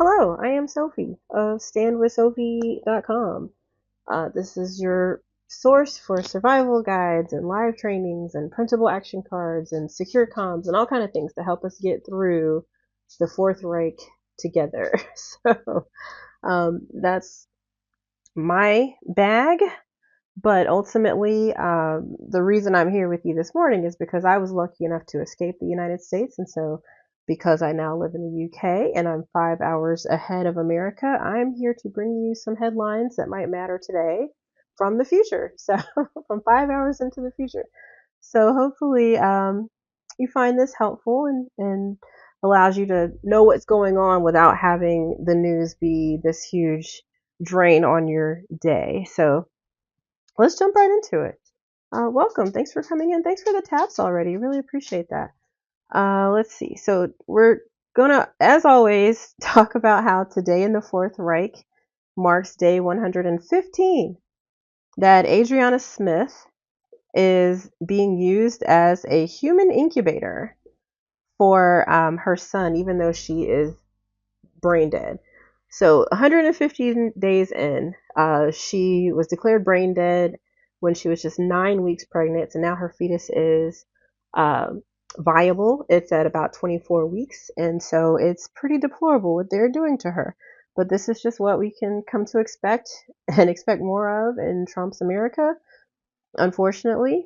Hello, I am Sophie of standwithsophie.com. This is your source for survival guides and live trainings and printable action cards and secure comms and all kind of things to help us get through the Fourth Reich together. That's my bag. But ultimately, the reason I'm here with you this morning is because I was lucky enough to escape the United States. And so, because I now live in the UK and I'm 5 hours ahead of America, I'm here to bring you some headlines that might matter today from the future. So, from 5 hours into the future. So, hopefully, you find this helpful and allows you to know what's going on without having the news be this huge drain on your day. So, let's jump right into it. Welcome. Thanks for coming in. Thanks for the taps already. Really appreciate that. Let's see. So we're gonna, as always, talk about how today in the Fourth Reich marks day 115. That Adriana Smith is being used as a human incubator for her son, even though she is brain dead. So 115 days in, she was declared brain dead when she was just 9 weeks pregnant. So now her fetus is viable. It's at about 24 weeks. And so it's pretty deplorable what they're doing to her. But this is just what we can come to expect and expect more of in Trump's America, unfortunately.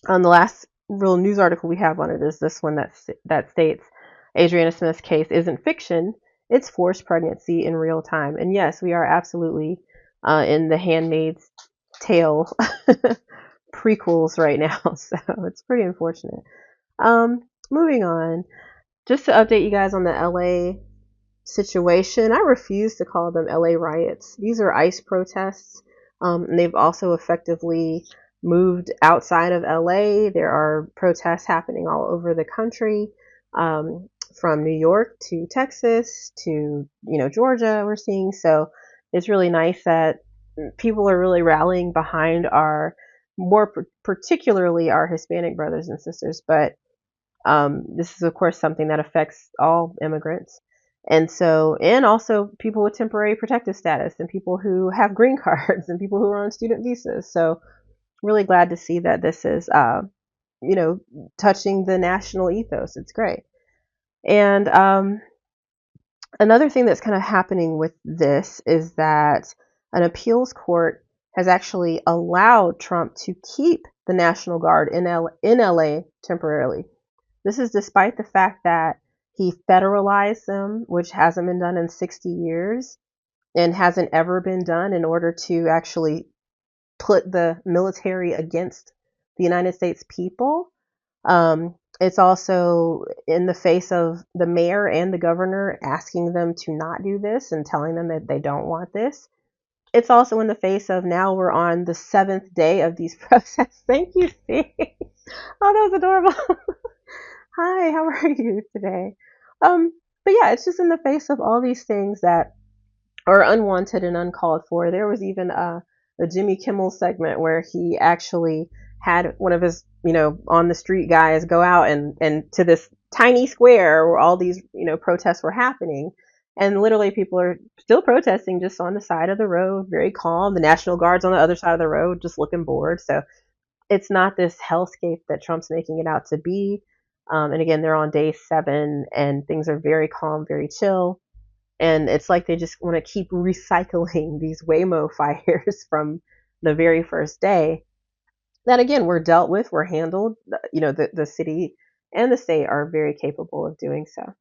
The last real news article we have on it is this one that states Adriana Smith's case isn't fiction, it's forced pregnancy in real time. And yes, we are absolutely in the Handmaid's Tale prequels right now, so it's pretty unfortunate. Moving on, just to update you guys on the LA situation, I refuse to call them LA riots. These are ICE protests. And they've also effectively moved outside of LA. There are protests happening all over the country, from New York to Texas to, Georgia, we're seeing. So it's really nice that people are really rallying behind our, more particularly our Hispanic brothers and sisters. But this is, of course, something that affects all immigrants. And so, and also people with temporary protective status and people who have green cards and people who are on student visas. So really glad to see that this is, touching the national ethos. It's great. And another thing that's kind of happening with this is that an appeals court has actually allowed Trump to keep the National Guard in LA temporarily. This is despite the fact that he federalized them, which hasn't been done in 60 years and hasn't ever been done in order to actually put the military against the United States people. It's also in the face of the mayor and the governor asking them to not do this and telling them that they don't want this. It's also in the face of now we're on the 7th day of these protests. Thank you, Steve. Oh, that was adorable. Hi, how are you today? But yeah, it's just in the face of all these things that are unwanted and uncalled for. There was even a Jimmy Kimmel segment where he actually had one of his, on the street guys go out and to this tiny square where all these, protests were happening. And literally people are still protesting just on the side of the road, very calm. The National Guard's on the other side of the road, just looking bored. So it's not this hellscape that Trump's making it out to be. And again, they're on day 7 and things are very calm, very chill. And it's like they just want to keep recycling these Waymo fires from the very first day that, again, were dealt with, were handled. The city and the state are very capable of doing so.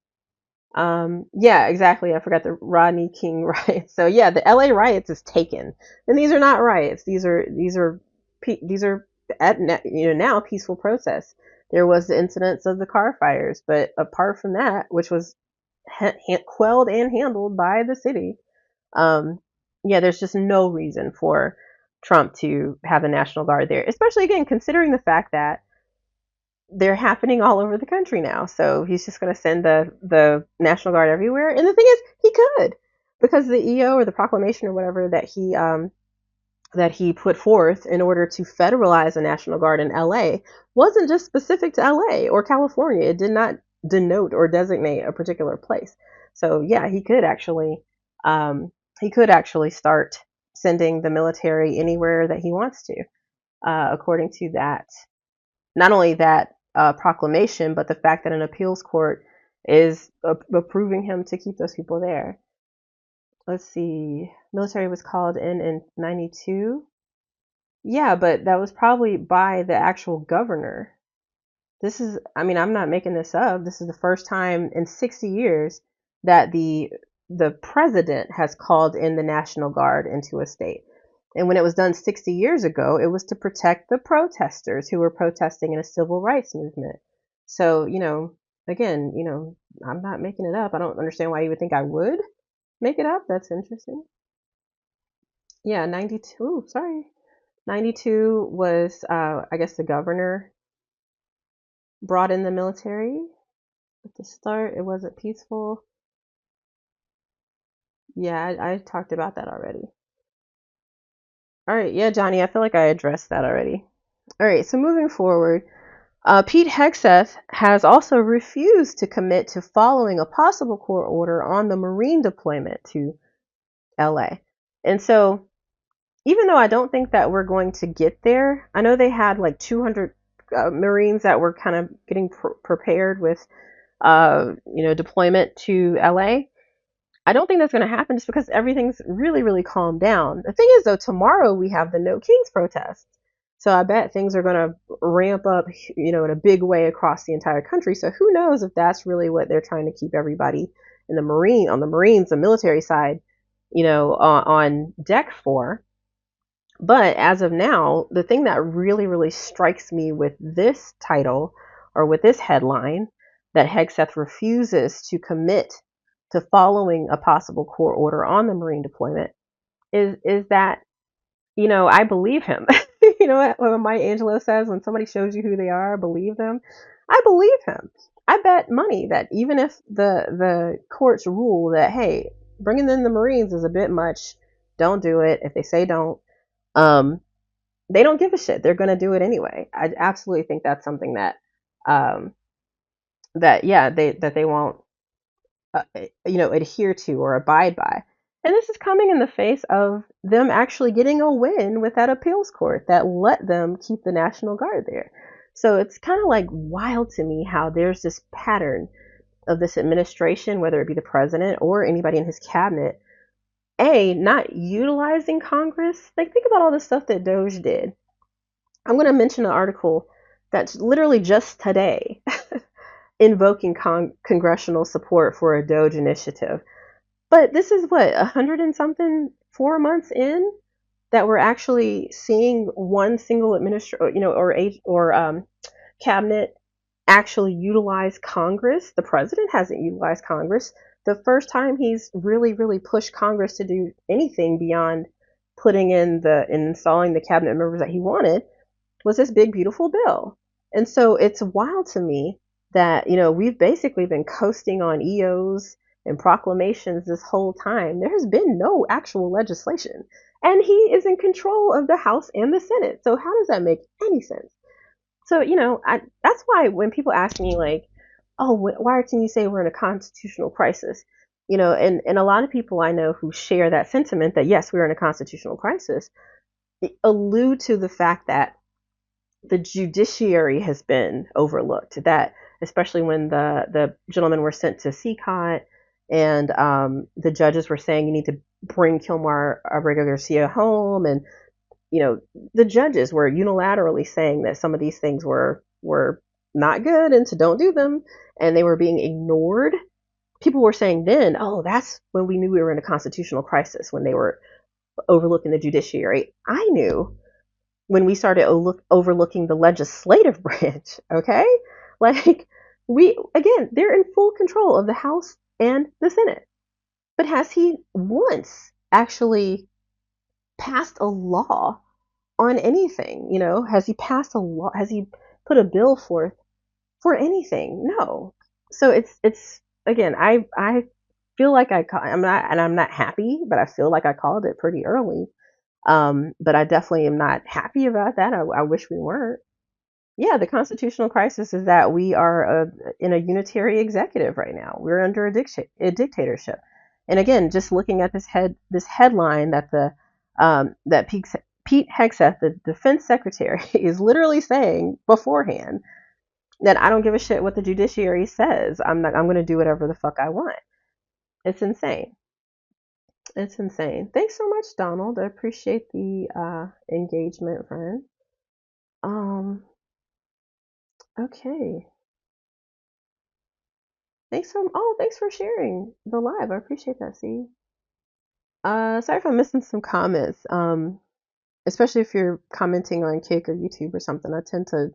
Yeah, exactly. I forgot the Rodney King riots. So yeah, the LA riots is taken. And these are not riots. These are at now peaceful protests. There was the incidents of the car fires, but apart from that, which was quelled and handled by the city, there's just no reason for Trump to have the National Guard there, especially again considering the fact that they're happening all over the country now. So he's just going to send the National Guard everywhere. And the thing is, he could, because the EO or the proclamation or whatever that he put forth in order to federalize the National Guard in LA wasn't just specific to LA or California. It did not denote or designate a particular place. So yeah, he could actually start sending the military anywhere that he wants to, according to that. Not only that proclamation, but the fact that an appeals court is approving him to keep those people there. Let's see. Military was called in 92. Yeah, but that was probably by the actual governor. This is, I mean, I'm not making this up. This is the first time in 60 years that the president has called in the National Guard into a state. And when it was done 60 years ago, it was to protect the protesters who were protesting in a civil rights movement. So, again, I'm not making it up. I don't understand why you would think I would make it up. That's interesting. Yeah, 92. Sorry. 92 was, I guess, the governor brought in the military at the start. It wasn't peaceful. Yeah, I talked about that already. All right, yeah, Johnny, I feel like I addressed that already. All right, so moving forward, Pete Hegseth has also refused to commit to following a possible court order on the Marine deployment to LA. And so, even though I don't think that we're going to get there, I know they had like 200 Marines that were kind of getting prepared with, deployment to LA. I don't think that's going to happen just because everything's really, really calmed down. The thing is, though, tomorrow we have the No Kings protests. So I bet things are going to ramp up, in a big way across the entire country. So who knows if that's really what they're trying to keep everybody in on the Marines, the military side, on deck for. But as of now, the thing that really, really strikes me with this title or with this headline, that Hegseth refuses to commit to following a possible court order on the Marine deployment, is that, I believe him. What Maya Angelou says, when somebody shows you who they are, believe them. I believe him. I bet money that even if the courts rule that, hey, bringing in the Marines is a bit much, don't do it. If they say don't, um, they don't give a shit. They're going to do it anyway. I absolutely think that's something that, um, they won't, adhere to or abide by. And this is coming in the face of them actually getting a win with that appeals court that let them keep the National Guard there. So it's kind of like wild to me how there's this pattern of this administration, whether it be the president or anybody in his cabinet, not utilizing Congress. Like, think about all the stuff that Doge did. I'm going to mention an article that's literally just today invoking congressional support for a Doge initiative. But this is what, 100 and something, 4 months in, that we're actually seeing one single cabinet actually utilize Congress. The president hasn't utilized Congress. The first time he's really, really pushed Congress to do anything beyond putting in installing the cabinet members that he wanted was this big, beautiful bill. And so it's wild to me that, we've basically been coasting on EOs and proclamations this whole time. There has been no actual legislation. And he is in control of the House and the Senate. So how does that make any sense? So, that's why when people ask me, like, oh, why can you say we're in a constitutional crisis? And a lot of people I know who share that sentiment that, yes, we're in a constitutional crisis, allude to the fact that the judiciary has been overlooked. That, especially when the gentlemen were sent to CCOT and the judges were saying you need to bring Kilmar Abrego Garcia home, and the judges were unilaterally saying that some of these things were not good and to don't do them, and they were being ignored. People were saying then, oh, that's when we knew we were in a constitutional crisis, when they were overlooking the judiciary. I knew when we started overlooking the legislative branch, okay? Like, they're in full control of the House and the Senate. But has he once actually passed a law on anything? Has he passed a law? Has he put a bill forth for anything? No. So it's again, I feel like I'm not happy, but I feel like I called it pretty early. But I definitely am not happy about that. I wish we weren't. Yeah, the constitutional crisis is that we are in a unitary executive right now. We're under a dictatorship. And again, just looking at this headline that Pete Hegseth, the defense secretary, is literally saying beforehand that I don't give a shit what the judiciary says. I'm going to do whatever the fuck I want. It's insane. It's insane. Thanks so much, Donald. I appreciate the engagement, friend. Um, okay. Thanks for sharing the live. I appreciate that. See. Sorry if I'm missing some comments. Especially if you're commenting on Kick or YouTube or something. I tend to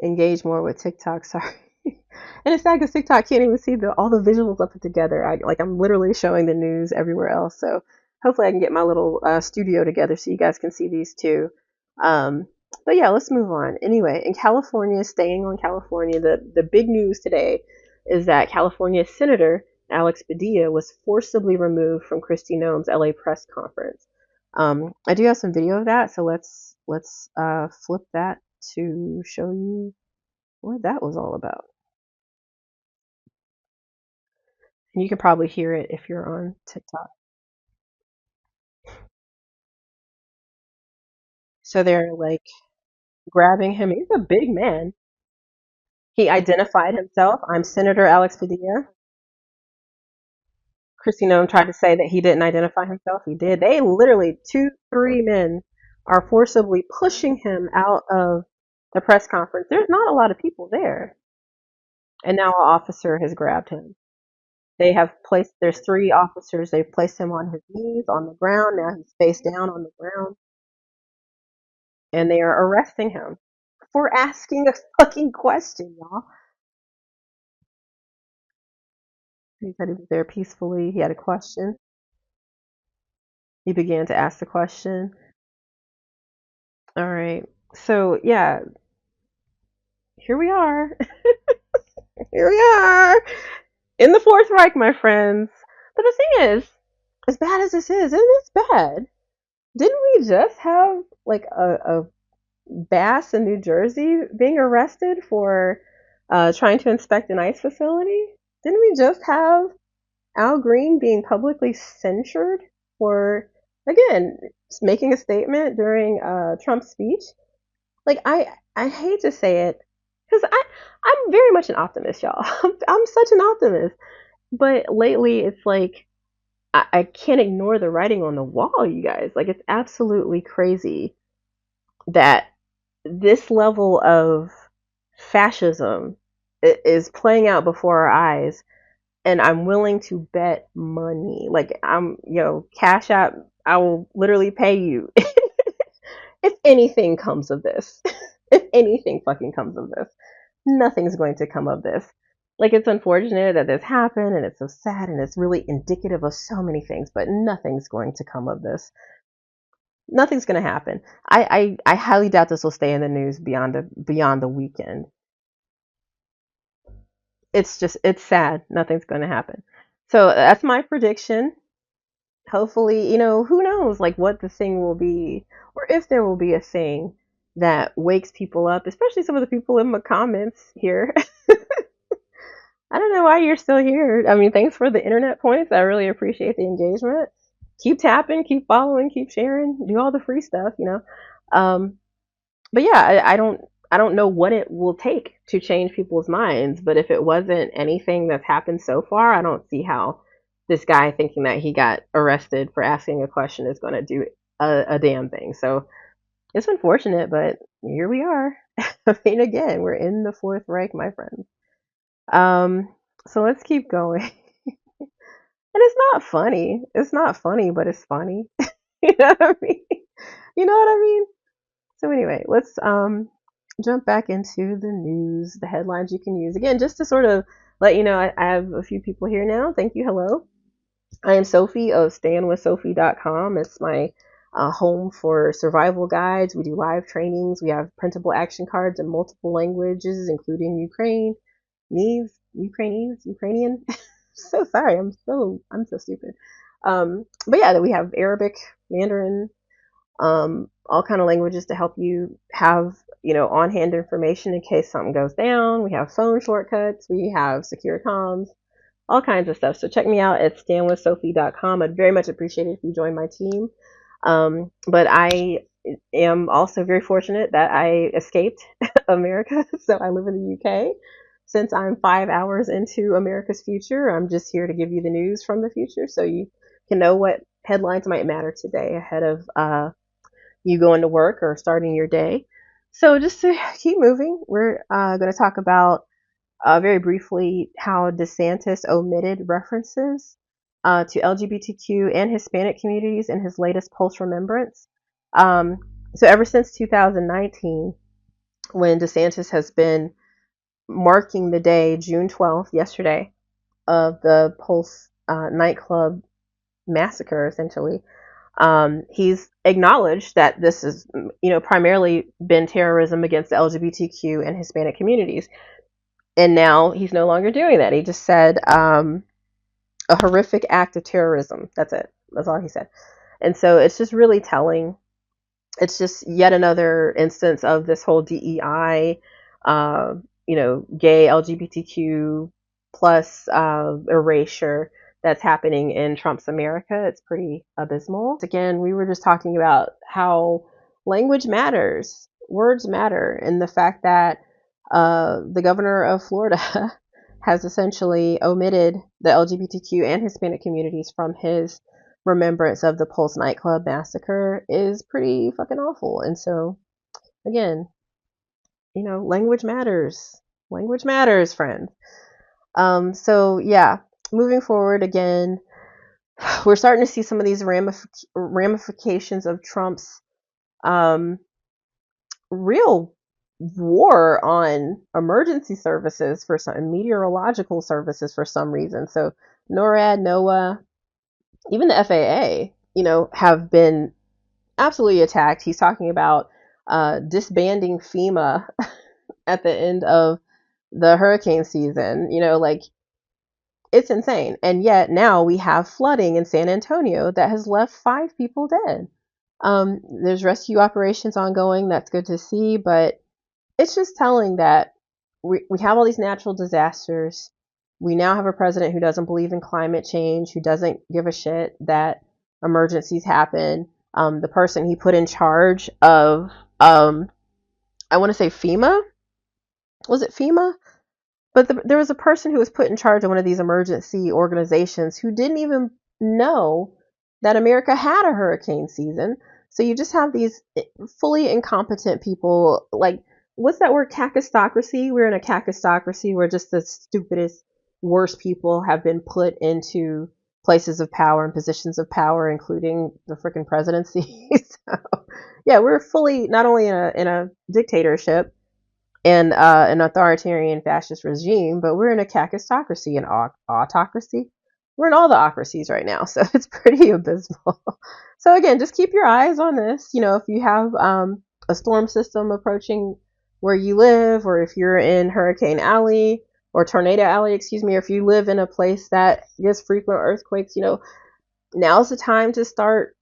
engage more with TikTok. Sorry. And it's sad because TikTok can't even see all the visuals up together. I'm literally showing the news everywhere else. So hopefully I can get my little studio together so you guys can see these too. Um, but yeah, let's move on. Anyway, in California, staying on California, the big news today is that California Senator Alex Padilla was forcibly removed from Kristi Noem's LA press conference. I do have some video of that, so let's flip that to show you what that was all about. And you can probably hear it if you're on TikTok. So they're like grabbing him. He's a big man. He identified himself. I'm Senator Alex Padilla. Kristi Noem tried to say that he didn't identify himself. He did. They literally, two, three men are forcibly pushing him out of the press conference. There's not a lot of people there. And now an officer has grabbed him. There's three officers. They've placed him on his knees on the ground. Now he's face down on the ground. And they are arresting him for asking a fucking question, y'all. He said he was there peacefully. He had a question. He began to ask the question. All right. So, yeah, here we are. Here we are in the Fourth Reich, my friends. But the thing is, as bad as this is, and it's bad, didn't we just have like a bass in New Jersey being arrested for trying to inspect an ice facility? Didn't we just have Al Green being publicly censured for, again, making a statement during Trump's speech? Like, I hate to say it, because I'm very much an optimist, y'all. I'm such an optimist. But lately, it's like, I can't ignore the writing on the wall, you guys. Like, it's absolutely crazy that this level of fascism is playing out before our eyes, and I'm willing to bet money. Like, Cash App, I will literally pay you if anything comes of this. If anything fucking comes of this, nothing's going to come of this. Like, it's unfortunate that this happened, and it's so sad, and it's really indicative of so many things, but nothing's going to come of this. Nothing's going to happen. I highly doubt this will stay in the news beyond the weekend. It's sad. Nothing's going to happen. So that's my prediction. Hopefully, who knows, like, what the thing will be, or if there will be a thing that wakes people up, especially some of the people in my comments here. I don't know why you're still here. I mean, thanks for the internet points. I really appreciate the engagement. Keep tapping, keep following, keep sharing, do all the free stuff. Um, but yeah, I don't know what it will take to change people's minds. But if it wasn't anything that's happened so far, I don't see how this guy thinking that he got arrested for asking a question is going to do a damn thing. So it's unfortunate, but here we are. I mean, again, we're in the Fourth Reich, my friends. So let's keep going. And it's not funny. It's not funny, but it's funny. You know what I mean? You know what I mean? So anyway, let's jump back into the news, the headlines you can use. Again, just to sort of let you know, I have a few people here now. Thank you. Hello. I am Sophie of standwithsophie.com. It's my home for survival guides. We do live trainings. We have printable action cards in multiple languages, including Ukrainian. So sorry, I'm so stupid. But yeah, we have Arabic, Mandarin, all kind of languages to help you have, on-hand information in case something goes down. We have phone shortcuts. We have secure comms, all kinds of stuff. So check me out at stanwithsophie.com. I'd very much appreciate it if you join my team. But I am also very fortunate that I escaped America. So I live in the UK. Since I'm 5 hours into America's future, I'm just here to give you the news from the future so you can know what headlines might matter today ahead of you going to work or starting your day. So just to keep moving, we're going to talk about very briefly how DeSantis omitted references to LGBTQ and Hispanic communities in his latest Pulse Remembrance. Um, so ever since 2019, when DeSantis has been marking the day, June 12th, yesterday, of the Pulse nightclub massacre, essentially, he's acknowledged that this has, primarily been terrorism against the LGBTQ and Hispanic communities. And now he's no longer doing that. He just said a horrific act of terrorism. That's it. That's all he said. And so it's just really telling. It's just yet another instance of this whole DEI, gay LGBTQ plus erasure that's happening in Trump's America. It's pretty abysmal. Again, we were just talking about how language matters, words matter, and the fact that the governor of Florida has essentially omitted the LGBTQ and Hispanic communities from his remembrance of the Pulse nightclub massacre is pretty fucking awful. And so, again, language matters. Language matters, friends. So yeah, moving forward again, we're starting to see some of these ramifications of Trump's real war on emergency services for some meteorological services for some reason. So NORAD, NOAA, even the FAA, have been absolutely attacked. He's talking about disbanding FEMA at the end of the hurricane season. It's insane. And yet now we have flooding in San Antonio that has left 5 people dead. There's rescue operations ongoing. That's good to see, but it's just telling that we have all these natural disasters. We now have a president who doesn't believe in climate change, who doesn't give a shit that emergencies happen. The person he put in charge of, I want to say FEMA. Was it FEMA? But there was a person who was put in charge of one of these emergency organizations who didn't even know that America had a hurricane season. So you just have these fully incompetent people. Like, what's that word? Kakistocracy. We're in a kakistocracy where just the stupidest, worst people have been put into places of power and positions of power, including the freaking presidency. So, yeah, we're fully not only in a dictatorship and an authoritarian fascist regime, but we're in a kakistocracy and autocracy. We're in all the ocracies right now, so it's pretty abysmal. So again, just keep your eyes on this. If you have a storm system approaching where you live, or if you're in Hurricane Alley or Tornado Alley, or if you live in a place that gets frequent earthquakes, now's the time to start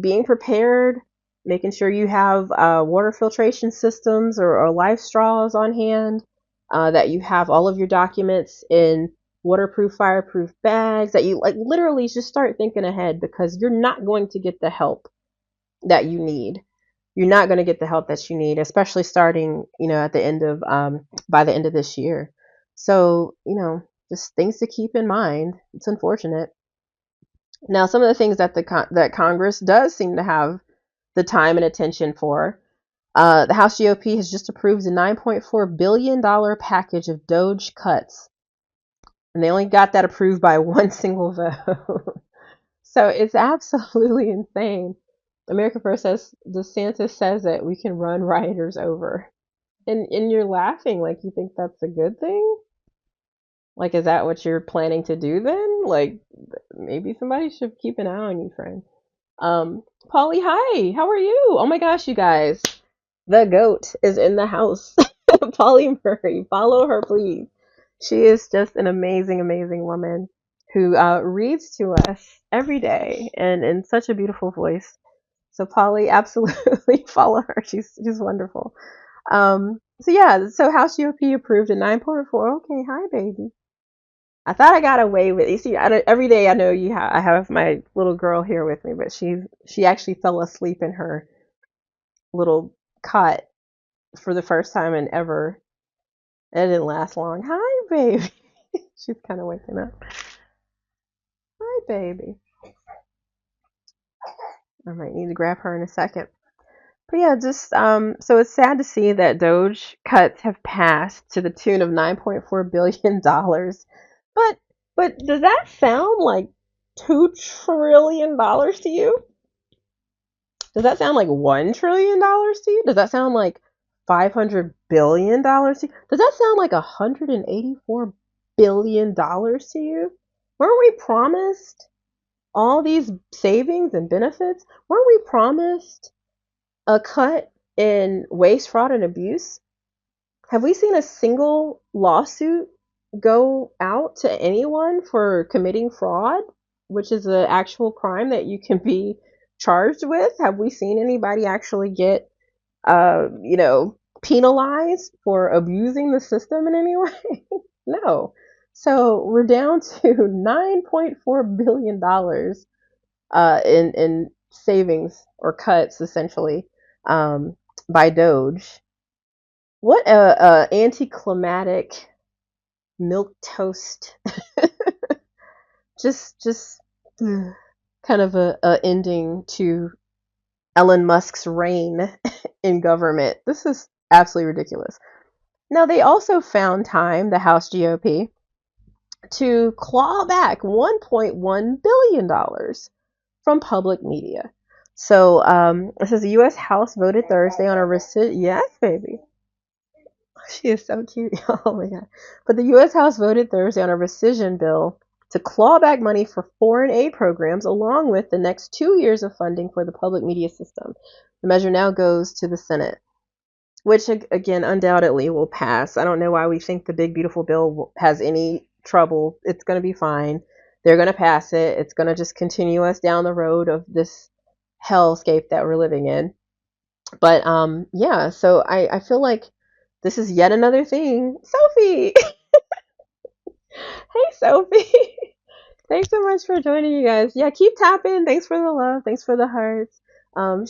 being prepared, making sure you have water filtration systems or life straws on hand, that you have all of your documents in waterproof, fireproof bags, that you literally just start thinking ahead, because you're not going to get the help that you need. You're not going to get the help that you need, especially starting, at the end of, by the end of this year. So, just things to keep in mind. It's unfortunate. Now, some of the things that that Congress does seem to have the time and attention for, the House GOP has just approved a $9.4 billion package of DOGE cuts. And they only got that approved by one single vote. So it's absolutely insane. America First says, DeSantis says that we can run rioters over. And you're laughing, like, you think that's a good thing? Like, is that what you're planning to do then? Like, maybe somebody should keep an eye on you, friend. Polly, hi, how are you? Oh my gosh, you guys. The goat is in the house. Polly Murray, follow her, please. She is just an amazing, amazing woman who reads to us every day and in such a beautiful voice. So Polly, absolutely follow her. She's wonderful. So yeah, so House GOP approved a 9.4. Okay, hi baby. I thought I got away with it. You see, every day I know I have my little girl here with me, but she actually fell asleep in her little cot for the first time in ever. It didn't last long. Hi baby. She's kind of waking up. Hi baby. I might need to grab her in a second. But yeah, just so it's sad to see that Doge cuts have passed to the tune of $9.4 billion. But does that sound like $2 trillion to you? Does that sound like $1 trillion to you? Does that sound like $500 billion to you? Does that sound like $184 billion to you? Weren't we promised all these savings and benefits? Weren't we promised a cut in waste, fraud, and abuse? Have we seen a single lawsuit go out to anyone for committing fraud, which is an actual crime that you can be charged with? Have we seen anybody actually get, penalized for abusing the system in any way? No. So we're down to $9.4 billion in savings or cuts, essentially, by Doge. What a anticlimactic milk toast. just kind of a ending to Elon Musk's reign in government. This is absolutely ridiculous. Now, they also found time, the House GOP, to claw back $1.1 billion from public media. So it says the U.S. House voted Thursday on a rescission. Yes, baby. She is so cute. Oh my god. But the U.S. House voted Thursday on a rescission bill to claw back money for foreign aid programs along with the next 2 years of funding for the public media system. The measure now goes to the Senate, which again undoubtedly will pass. I don't know why we think the big beautiful bill has any trouble. It's going to be fine. They're going to pass it. It's going to just continue us down the road of this hellscape that we're living in. But yeah, so I feel like this is yet another thing. Sophie! Hey, Sophie! Thanks so much for joining, you guys. Yeah, keep tapping. Thanks for the love. Thanks for the hearts.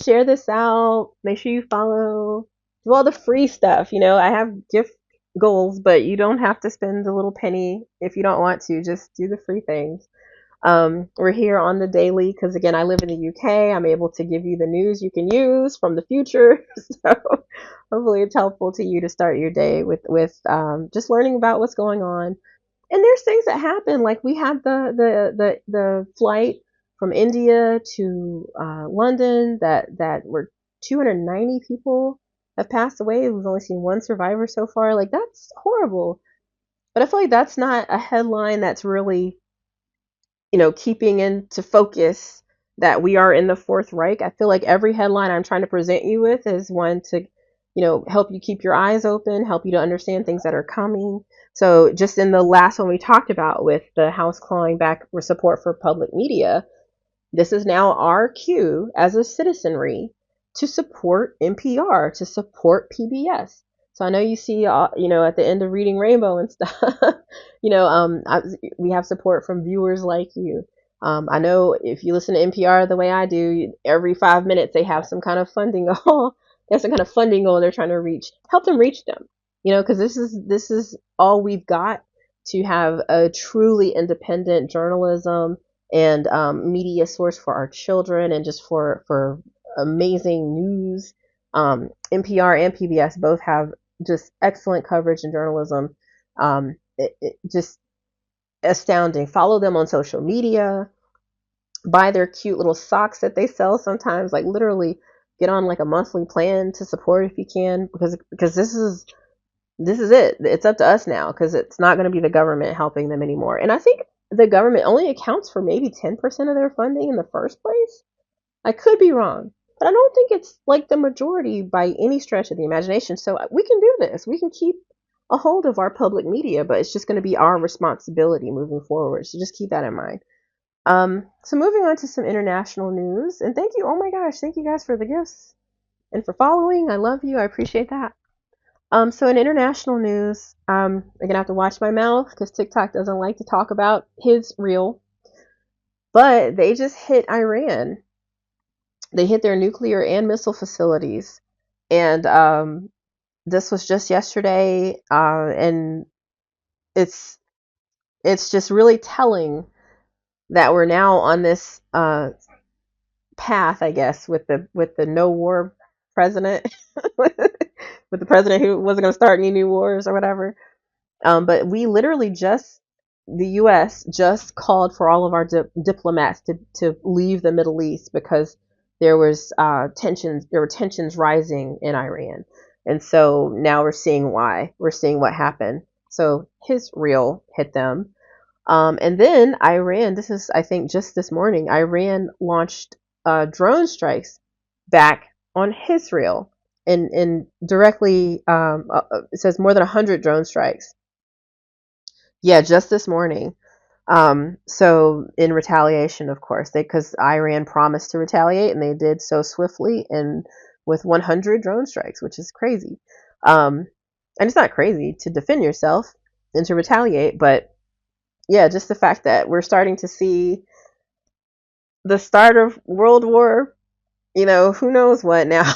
Share this out. Make sure you follow. Do all the free stuff. I have gift goals, but you don't have to spend a little penny if you don't want to. Just do the free things. We're here on the daily because, again, I live in the UK. I'm able to give you the news you can use from the future. So hopefully it's helpful to you to start your day with just learning about what's going on. And there's things that happen, like we had the flight from India to London that were 290 people have passed away. We've only seen one survivor so far. Like, that's horrible. But I feel like that's not a headline that's really, keeping into focus that we are in the Fourth Reich. I feel like every headline I'm trying to present you with is one to, help you keep your eyes open, help you to understand things that are coming. So just in the last one we talked about with the House clawing back for support for public media, this is now our cue as a citizenry to support NPR, to support PBS. So I know you see, at the end of Reading Rainbow and stuff, we have support from viewers like you. I know if you listen to NPR the way I do, every 5 minutes they have some kind of funding goal. There's some kind of funding goal they're trying to reach. Help them reach them, because this is all we've got to have a truly independent journalism and media source for our children, and just for amazing news. NPR and PBS both have just excellent coverage and journalism. It just astounding. Follow them on social media. Buy their cute little socks that they sell sometimes. Like, literally get on like a monthly plan to support if you can, because this is it. It's up to us now, because it's not going to be the government helping them anymore. And I think the government only accounts for maybe 10% of their funding in the first place. I could be wrong, but I don't think it's like the majority by any stretch of the imagination. So we can do this. We can keep a hold of our public media, but it's just going to be our responsibility moving forward. So just keep that in mind. So moving on to some international news, and thank you. Oh my gosh, thank you guys for the gifts and for following. I love you. I appreciate that. So in international news, I'm gonna have to watch my mouth because TikTok doesn't like to talk about his reel, but they just hit Iran. They hit their nuclear and missile facilities, and this was just yesterday, and it's it's just really telling that we're now on this path, I guess, with the no war president, with the president who wasn't going to start any new wars or whatever. But we literally just, the U.S. just called for all of our diplomats to leave the Middle East because there was tensions. There were tensions rising in Iran, and so now we're seeing why. We're seeing what happened. So his reel hit them, and then Iran. This is, I think, just this morning. Iran launched drone strikes back on his reel, and directly. It says more than 100 drone strikes. Yeah, just this morning. So in retaliation, of course, because Iran promised to retaliate, and they did so swiftly and with 100 drone strikes, which is crazy. And it's not crazy to defend yourself and to retaliate, but yeah, just the fact that we're starting to see the start of World War, who knows what now.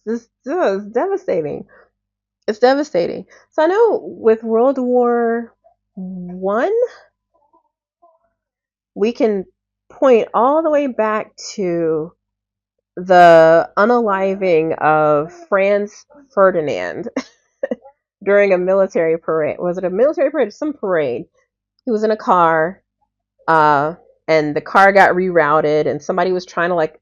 It's devastating. It's devastating. So I know with World War One, we can point all the way back to the unaliving of Franz Ferdinand during a military parade. Was it a military parade? Some parade. He was in a car, uh, and the car got rerouted, and somebody was trying to like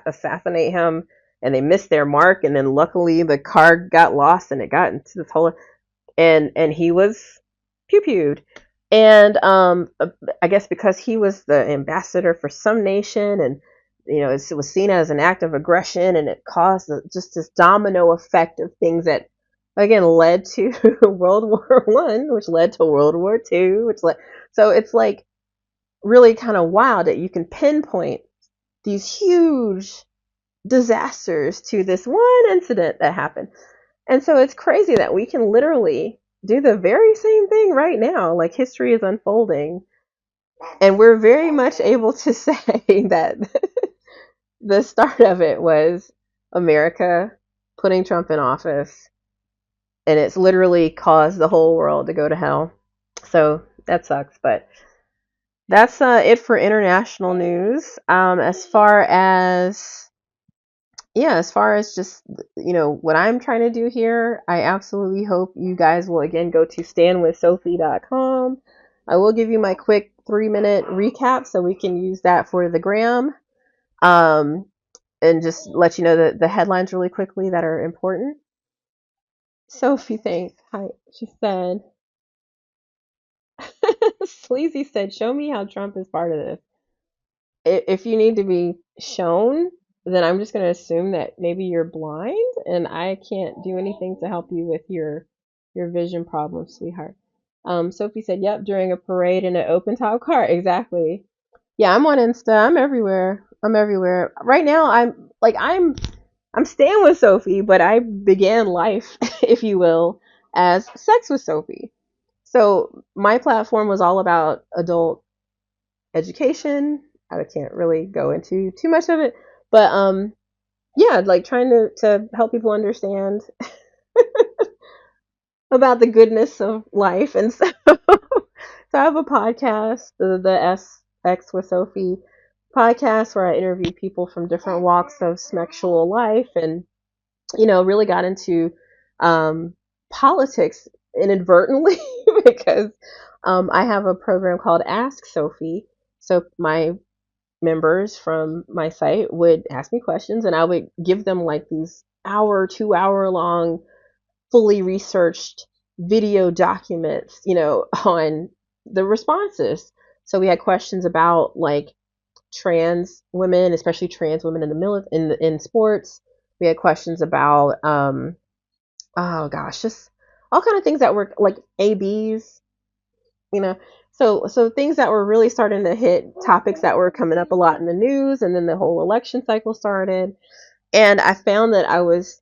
assassinate him, and they missed their mark, and then luckily the car got lost, and it got into this whole, and he was pew-pewed. And I guess because he was the ambassador for some nation, and it was seen as an act of aggression, and it caused just this domino effect of things that again led to World War One, which led to World War Two, which led. So it's like really kind of wild that you can pinpoint these huge disasters to this one incident that happened. And so it's crazy that we can literally do the very same thing right now. Like history is unfolding, and we're very much able to say that the start of it was America putting Trump in office, and it's literally caused the whole world to go to hell. So that sucks, but that's it for international news. As far as just, what I'm trying to do here, I absolutely hope you guys will again go to standwithsophie.com. I will give you my quick 3-minute recap so we can use that for the gram. And just let you know the headlines really quickly that are important. Sophie, thanks. Hi. She said, Sleazy said, show me how Trump is part of this. If you need to be shown, then I'm just going to assume that maybe you're blind and I can't do anything to help you with your vision problem, sweetheart. Sophie said, yep, during a parade in an open top car. Exactly. Yeah, I'm on Insta. I'm everywhere. I'm everywhere. Right now, I'm staying with Sophie, but I began life, if you will, as Sex with Sophie. So my platform was all about adult education. I can't really go into too much of it, but yeah, like trying to help people understand about the goodness of life. And so so I have a podcast, the X with Sophie podcast, where I interview people from different walks of sexual life, and really got into politics inadvertently because I have a program called Ask Sophie. So my members from my site would ask me questions, and I would give them like these 2 hour long, fully researched video documents, on the responses. So we had questions about like trans women, especially trans women in the in sports. We had questions about oh gosh, just all kind of things that were like ABs, you know. So things that were really starting to hit, topics that were coming up a lot in the news, and then the whole election cycle started. And I found that I was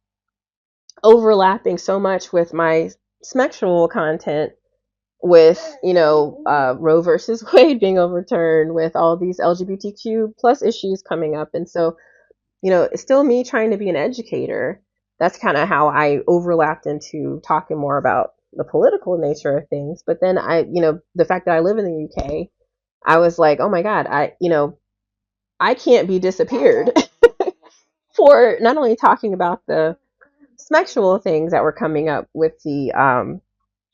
overlapping so much with my sexual content with, Roe versus Wade being overturned, with all these LGBTQ plus issues coming up. And so, it's still me trying to be an educator. That's kind of how I overlapped into talking more about the political nature of things. But then the fact that I live in the UK, I was like, oh my God, I can't be disappeared for not only talking about the sexual things that were coming up with the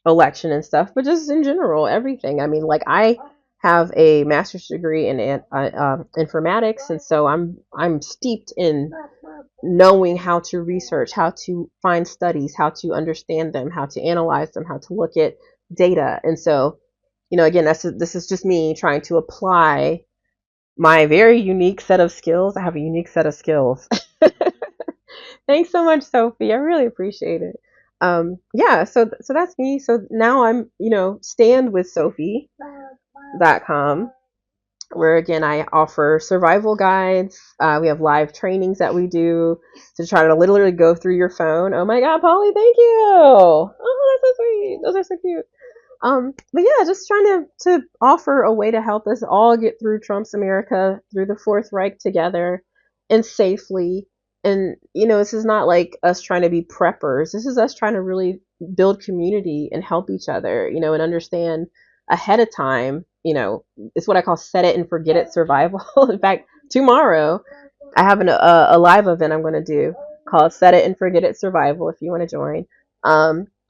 election and stuff, but just in general, everything. I mean, like, I have a master's degree in informatics, and so I'm steeped in knowing how to research, how to find studies, how to understand them, how to analyze them, how to look at data. And so, again, this is just me trying to apply my very unique set of skills. I have a unique set of skills. Thanks so much, Sophie. I really appreciate it. Yeah, so that's me. So now I'm, standwithsophie.com, where again I offer survival guides. We have live trainings that we do to try to literally go through your phone. Oh my God, Polly, thank you. Oh, that's so sweet. Those are so cute. But yeah, just trying to offer a way to help us all get through Trump's America, through the Fourth Reich together and safely. And, this is not like us trying to be preppers. This is us trying to really build community and help each other, and understand ahead of time. It's what I call set it and forget it survival. In fact, tomorrow I have a live event I'm going to do called Set It and Forget It Survival, if you want to join.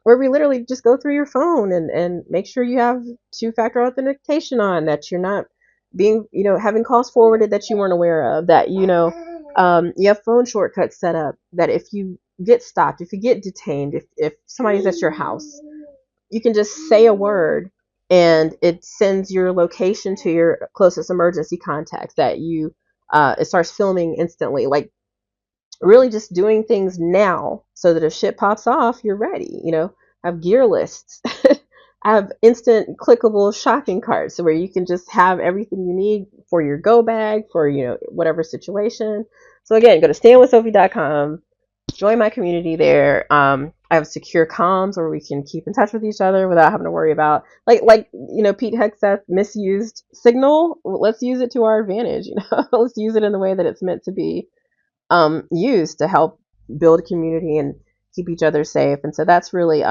Where we literally just go through your phone and make sure you have two-factor authentication on, that you're not being, having calls forwarded that you weren't aware of, that, you have phone shortcuts set up, that if you get stopped, if you get detained, if somebody's at your house, you can just say a word and it sends your location to your closest emergency contact, that it starts filming instantly. Like, really just doing things now so that if shit pops off, you're ready. I have gear lists. I have instant clickable shopping carts where you can just have everything you need for your go bag for, whatever situation. So again, go to standwithsophie.com, join my community there. I have secure comms where we can keep in touch with each other without having to worry about like Pete Hegseth misused Signal. Let's use it to our advantage. Let's use it in the way that it's meant to be used to help build community and keep each other safe. And so that's really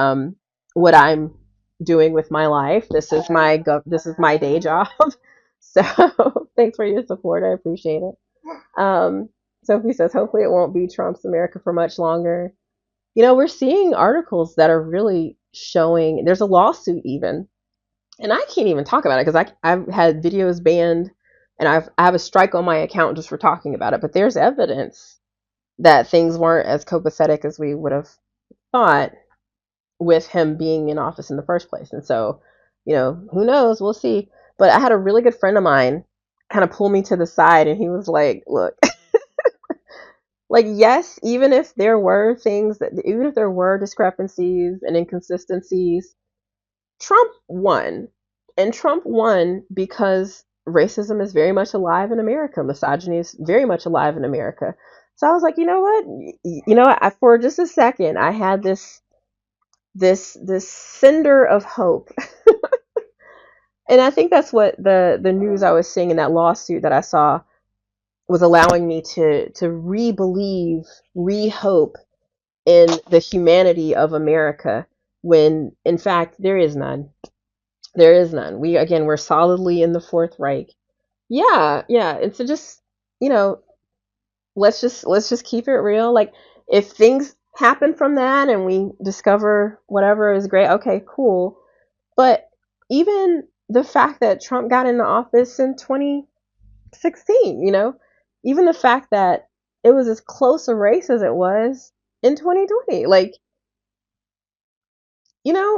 what I'm doing with my life. This is my day job. So thanks for your support. I appreciate it. Sophie says, hopefully it won't be Trump's America for much longer. We're seeing articles that are really showing, there's a lawsuit even, and I can't even talk about it because I've had videos banned, and I have a strike on my account just for talking about it. But there's evidence that things weren't as copacetic as we would have thought with him being in office in the first place. And so, who knows? We'll see. But I had a really good friend of mine kind of pull me to the side, and he was like, look, like, yes, even if there were discrepancies and inconsistencies, Trump won. And Trump won because racism is very much alive in America. Misogyny is very much alive in America. So I was like, you know what? For just a second, I had this cinder of hope. And I think that's what the news I was seeing in that lawsuit that I saw was allowing me to re-believe, re-hope in the humanity of America, when in fact there is none. There is none. We're solidly in the Fourth Reich. Yeah, yeah. And so just, let's just keep it real. Like, if things happen from that and we discover whatever is great, okay, cool. But even the fact that Trump got into office in 2016, even the fact that it was as close a race as it was in 2020, like,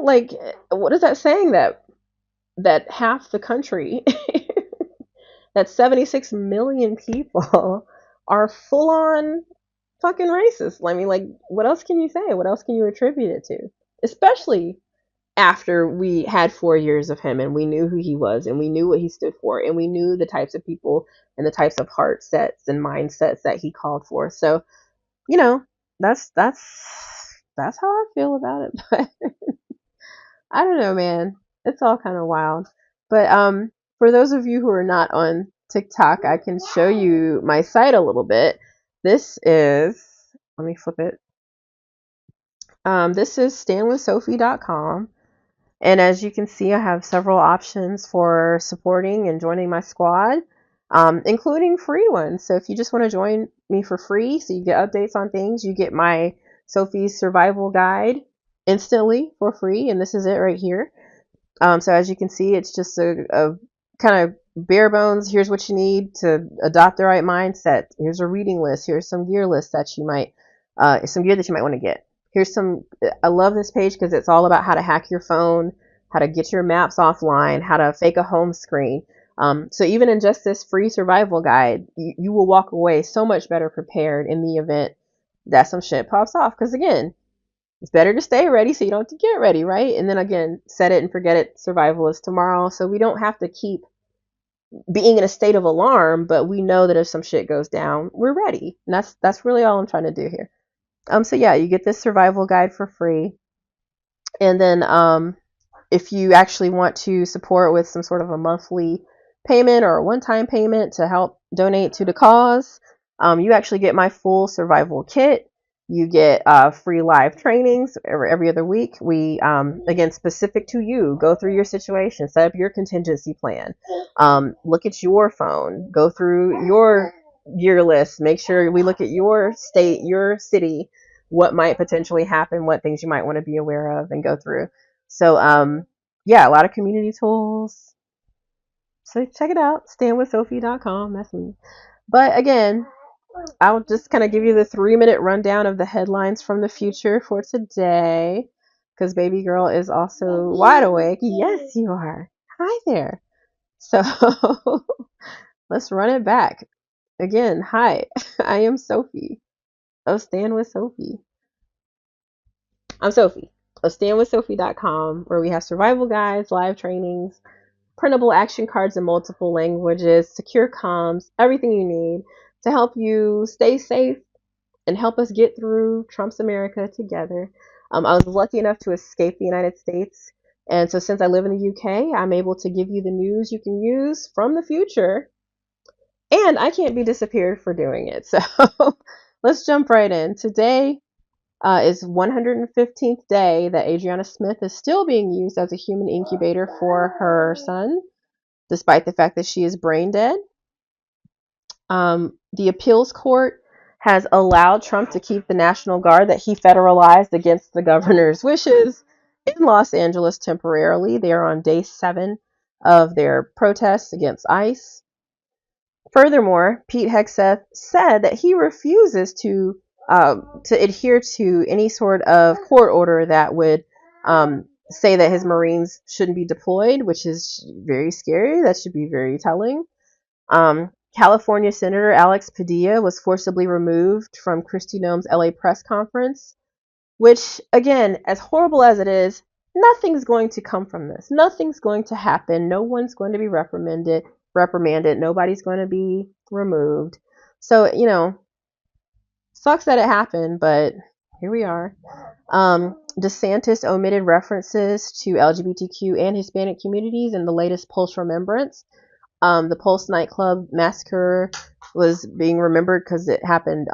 like, what is that saying, that half the country, that 76 million people are full on fucking racist? I mean, like, what else can you say? What else can you attribute it to? Especially after we had 4 years of him and we knew who he was and we knew what he stood for and we knew the types of people and the types of heart sets and mindsets that he called for. So, you know, that's how I feel about it. But I don't know, man. It's all kind of wild. But for those of you who are not on TikTok, I can show you my site a little bit. This is, let me flip it. This is standwithsophie.com. And as you can see, I have several options for supporting and joining my squad, including free ones. So if you just want to join me for free, so you get updates on things, you get my Sophie's survival guide instantly for free. And this is it right here. So as you can see, it's just a kind of bare bones. Here's what you need to adopt the right mindset. Here's a reading list. Here's some gear lists that you might, some gear that you might want to get. Here's some, I love this page because it's all about how to hack your phone, how to get your maps offline, how to fake a home screen. So even in just this free survival guide, you will walk away so much better prepared in the event that some shit pops off. Because again, it's better to stay ready so you don't have to get ready, right? And then again, set it and forget it. Survival is tomorrow. So we don't have to keep being in a state of alarm, but we know that if some shit goes down, we're ready. And that's really all I'm trying to do here. So yeah, you get this survival guide for free. And then if you actually want to support with some sort of a monthly payment or a one-time payment to help donate to the cause, you actually get my full survival kit. You get free live trainings every other week. We, again, specific to you, go through your situation, set up your contingency plan, look at your phone, go through your gear list, make sure we look at your state, your city, what might potentially happen, what things you might want to be aware of and go through. So, yeah, a lot of community tools. So check it out, standwithsophie.com. That's me. But again, I'll just kind of give you the 3-minute rundown of the headlines from the future for today, because baby girl is also wide awake. Yes, you are. Hi there. So let's run it back. Again, hi, I am Sophie of Stand with Sophie. I'm Sophie of standwithsophie.com, where we have survival guides, live trainings, printable action cards in multiple languages, secure comms, everything you need to help you stay safe and help us get through Trump's America together. I was lucky enough to escape the United States. And so since I live in the UK, I'm able to give you the news you can use from the future. And I can't be disappeared for doing it. So let's jump right in. Today is 115th day that Adriana Smith is still being used as a human incubator for her son, despite the fact that she is brain dead. The appeals court has allowed Trump to keep the National Guard that he federalized against the governor's wishes in Los Angeles temporarily. They are on day 7 of their protests against ICE. Furthermore, Pete Hegseth said that he refuses to adhere to any sort of court order that would say that his Marines shouldn't be deployed, which is very scary. That should be very telling. California Senator Alex Padilla was forcibly removed from Kristi Noem's LA press conference, which, again, as horrible as it is, nothing's going to come from this. Nothing's going to happen. No one's going to be reprimanded. Nobody's going to be removed. So, sucks that it happened, but here we are. DeSantis omitted references to LGBTQ and Hispanic communities in the latest Pulse Remembrance. The Pulse nightclub massacre was being remembered because it happened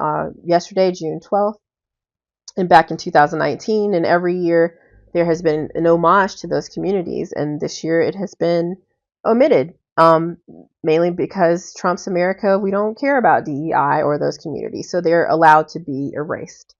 yesterday, June 12th, and back in 2019. And every year there has been an homage to those communities, and this year it has been omitted, mainly because Trump's America, we don't care about DEI or those communities, so they're allowed to be erased.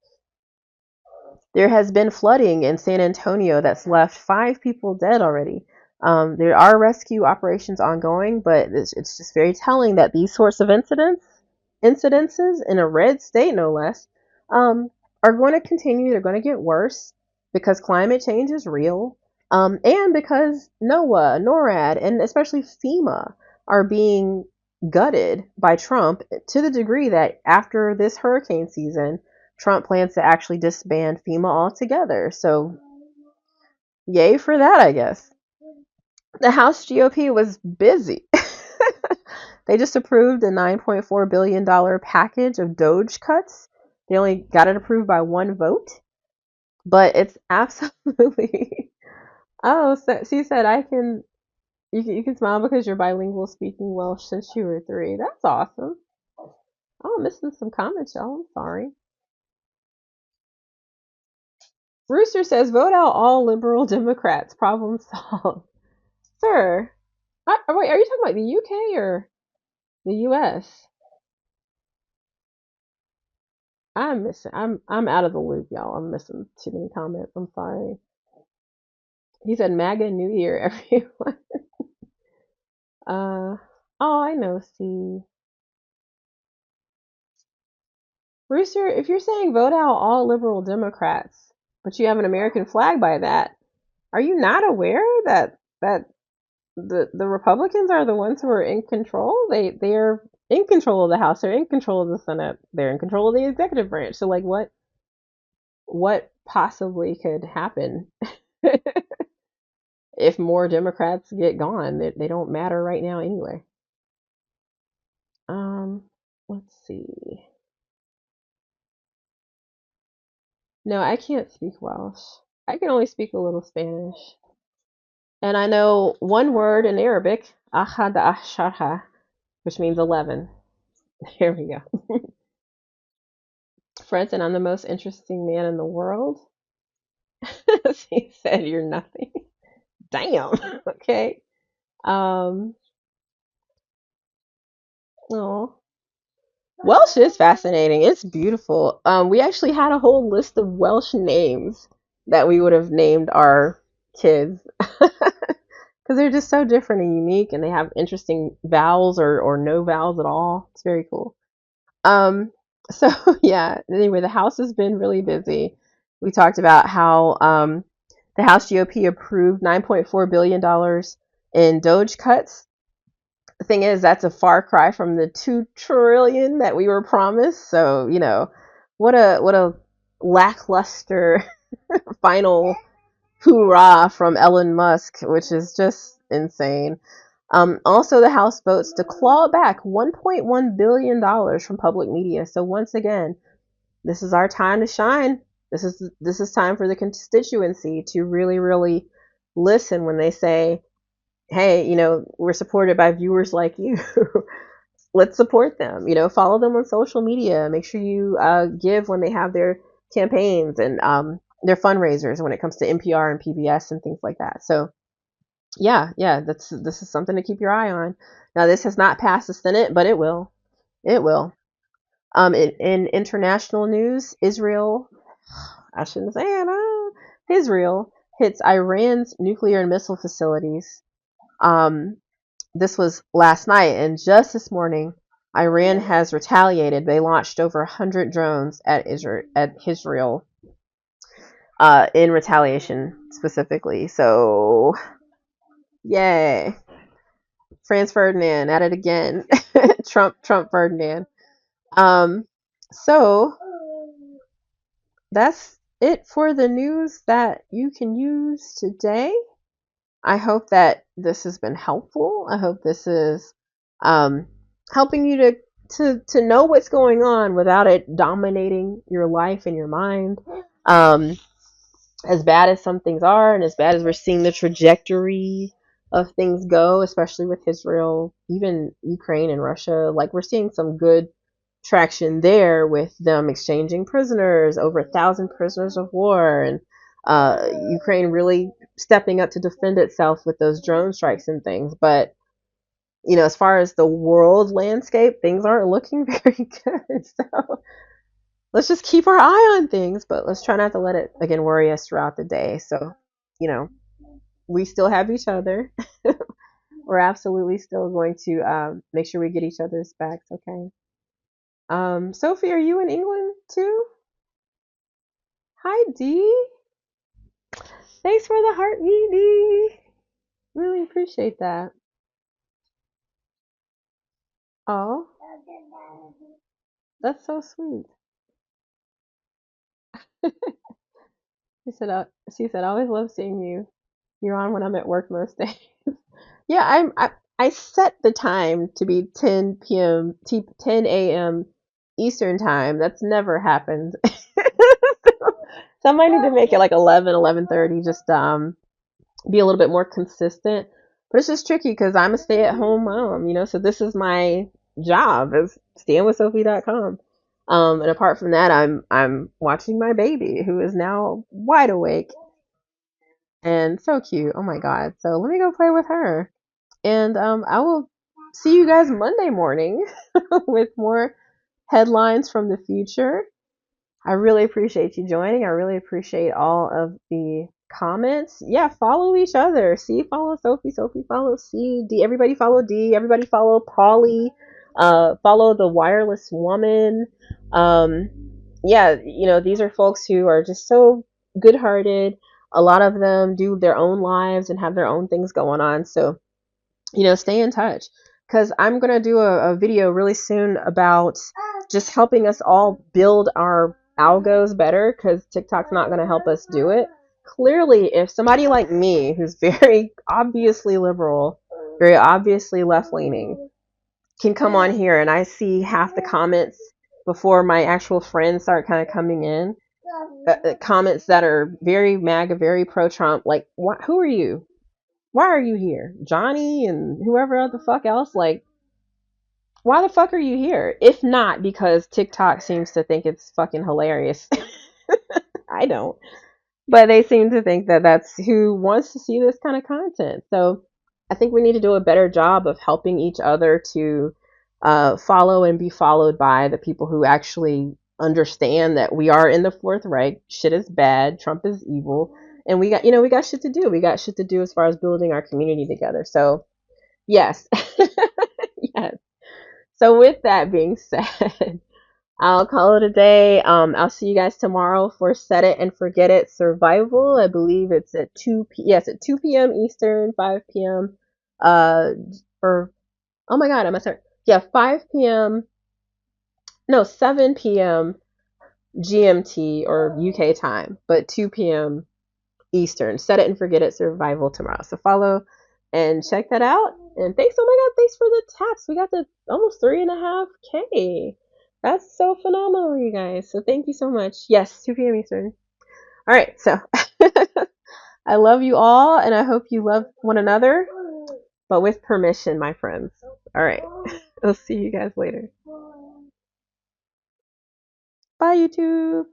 There has been flooding in San Antonio that's left 5 people dead already. There are rescue operations ongoing, but it's just very telling that these sorts of incidences in a red state, no less, are going to continue. They're going to get worse because climate change is real, and because NOAA, NORAD, and especially FEMA are being gutted by Trump to the degree that after this hurricane season, Trump plans to actually disband FEMA altogether. So Yay for that, I guess. The House GOP was busy. They just approved a $9.4 billion package of Doge cuts. They only got it approved by one vote, but it's absolutely. Oh, so she said I can. You can smile because you're bilingual, speaking Welsh since you were 3. That's awesome. Oh, I'm missing some comments, y'all. I'm sorry. Rooster says, vote out all liberal Democrats. Problem solved. Sir, wait, are you talking about the UK or the US? I'm missing. I'm out of the loop, y'all. I'm missing too many comments. I'm sorry. He said, MAGA New Year, everyone. Uh, oh, I know. See, Rooster, if you're saying vote out all liberal Democrats, but you have an American flag by that, are you not aware that the Republicans are the ones who are in control? They're in control of the House. They're in control of the Senate. They're in control of the executive branch. So like, what possibly could happen if more Democrats get gone? They don't matter right now anyway. Um, let's see. No, I can't speak Welsh. I can only speak a little Spanish. And I know one word in Arabic, ahad asharha, which means 11. Here we go. French, and I'm the most interesting man in the world. He said, you're nothing. Damn. Okay. Um, oh. Welsh is fascinating. It's beautiful. We actually had a whole list of Welsh names that we would have named our kids because they're just so different and unique, and they have interesting vowels or no vowels at all. It's very cool. Um, so yeah. Anyway, the House has been really busy. We talked about how the House GOP approved $9.4 billion in Doge cuts. The thing is, that's a far cry from the 2 trillion that we were promised. So what a lackluster final hoorah from Elon Musk, which is just insane. Also, the House votes to claw back $1.1 billion from public media. So once again, this is our time to shine. This is time for the constituency to really, really listen when they say, hey, we're supported by viewers like you. Let's support them. Follow them on social media. Make sure you give when they have their campaigns and their fundraisers when it comes to NPR and PBS and things like that. So yeah, this is something to keep your eye on. Now, this has not passed the Senate, but it will. It will. In international news, Israel, I shouldn't say it, Israel hits Iran's nuclear and missile facilities. Um, this was last night, and just this morning, Iran has retaliated. They launched over 100 drones at Israel in retaliation specifically. So, yay. Franz Ferdinand at it again. Trump Ferdinand. Um, so that's it for the news that you can use today. I hope that this has been helpful. I hope this is um, helping you to know what's going on without it dominating your life and your mind. As bad as some things are, and as bad as we're seeing the trajectory of things go, especially with Israel, even Ukraine and Russia, like we're seeing some good traction there with them exchanging prisoners, over 1,000 prisoners of war, and Ukraine really stepping up to defend itself with those drone strikes and things. But as far as the world landscape, things aren't looking very good. So let's just keep our eye on things, but let's try not to let it again worry us throughout the day. So, you know, we still have each other. We're absolutely still going to make sure we get each other's backs, okay? Sophie, are you in England too? Hi, Dee. Thanks for the heartbeat, Dee. Really appreciate that. Oh, that's so sweet. She said, I always love seeing you. You're on when I'm at work most days. Yeah, I set the time to be 10 p.m. 10 a.m. Eastern time. That's never happened. So I might need to make it like 11:30, just be a little bit more consistent. But it's just tricky because I'm a stay-at-home mom, so this is my job is stayingwithsophie.com. And apart from that, I'm watching my baby who is now wide awake and so cute. Oh my God. So let me go play with her. And I will see you guys Monday morning with more headlines from the future. I really appreciate you joining. I really appreciate all of the comments. Yeah, follow each other. C follow Sophie. Sophie follow C. D. Everybody follow D. Everybody follow Polly. Follow the wireless woman. Um, yeah, these are folks who are just so good-hearted. A lot of them do their own lives and have their own things going on. So stay in touch because I'm going to do a video really soon about just helping us all build our algos better because TikTok's not going to help us do it. Clearly, if somebody like me, who's very obviously liberal, very obviously left leaning, can come on here and I see half the comments before my actual friends start kind of coming in, comments that are very MAGA, very pro Trump, like, what? Who are you? Why are you here? Johnny and whoever the fuck else, like, why the fuck are you here? If not because TikTok seems to think it's fucking hilarious. I don't. But they seem to think that that's who wants to see this kind of content. So I think we need to do a better job of helping each other to follow and be followed by the people who actually understand that we are in the Fourth Reich. Shit is bad. Trump is evil. And we got shit to do. We got shit to do as far as building our community together. So, yes. Yes. So, with that being said, I'll call it a day. I'll see you guys tomorrow for Set It and Forget It Survival. I believe it's at 2 p.m. Eastern, 5 p.m. Or, oh my God, I'm sorry. Yeah, 5 p.m. No, 7 p.m. GMT or UK time, but 2 p.m. Eastern. Set It and Forget It Survival tomorrow. So follow and check that out. And thanks, oh my God, thanks for the taps. We got the almost 3.5K. That's so phenomenal, you guys. So thank you so much. Yes, 2 p.m. Eastern. All right, so I love you all, and I hope you love one another, but with permission, my friends. All right, I'll see you guys later. Bye, YouTube.